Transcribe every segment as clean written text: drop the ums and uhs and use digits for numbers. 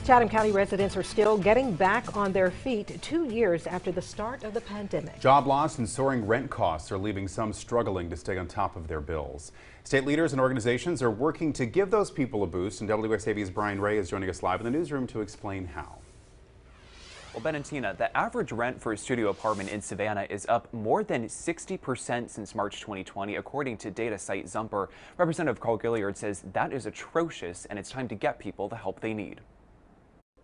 Chatham County residents are still getting back on their feet 2 years after the start of the pandemic. Job loss and soaring rent costs are leaving some struggling to stay on top of their bills. State leaders and organizations are working to give those people a boost, and WSAV's Brian Ray is joining us live in the newsroom to explain how. Well, Ben and Tina, the average rent for a studio apartment in Savannah is up more than 60% since March 2020, according to data site Zumper. Representative Carl Gilliard says that is atrocious, and it's time to get people the help they need.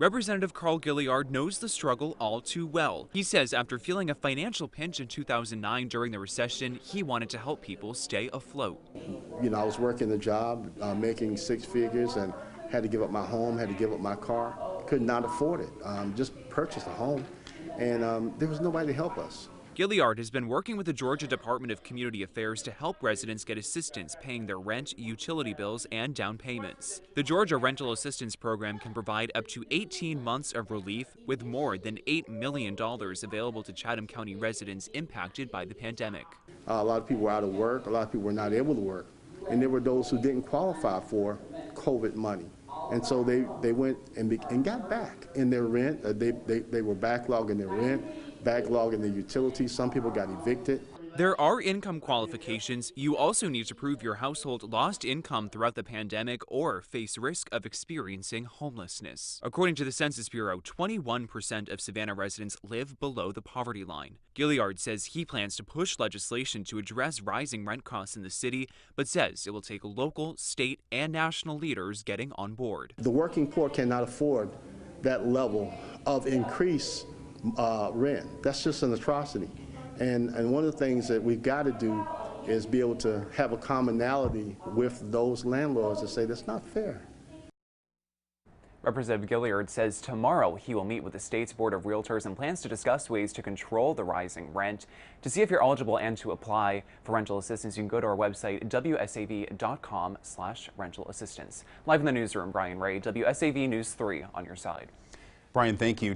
Representative Carl Gilliard knows the struggle all too well. He says after feeling a financial pinch in 2009 during the recession, he wanted to help people stay afloat. You know, I was working the job, making six figures, and had to give up my home, had to give up my car. Could not afford it. Just purchased a home, and there was nobody to help us. Gilliard has been working with the Georgia Department of Community Affairs to help residents get assistance paying their rent, utility bills, and down payments. The Georgia Rental Assistance Program can provide up to 18 months of relief, with more than $8 million available to Chatham County residents impacted by the pandemic. A lot of people were out of work, a lot of people were not able to work, and there were those who didn't qualify for COVID money. And so they went and got back in their rent. They were backlogging their rent, backlogging their utilities. Some people got evicted. There are income qualifications. You also need to prove your household lost income throughout the pandemic or face risk of experiencing homelessness. According to the Census Bureau, 21% of Savannah residents live below the poverty line. Gilliard says he plans to push legislation to address rising rent costs in the city, but says it will take local, state, and national leaders getting on board. The working poor cannot afford that level of increased rent. That's just an atrocity. And one of the things that we've got to do is be able to have a commonality with those landlords to say that's not fair. Representative Gilliard says tomorrow he will meet with the state's Board of Realtors and plans to discuss ways to control the rising rent. To see if you're eligible and to apply for rental assistance, you can go to our website, wsav.com/rental assistance. Live in the newsroom, Brian Ray, WSAV News 3 on your side. Brian, thank you.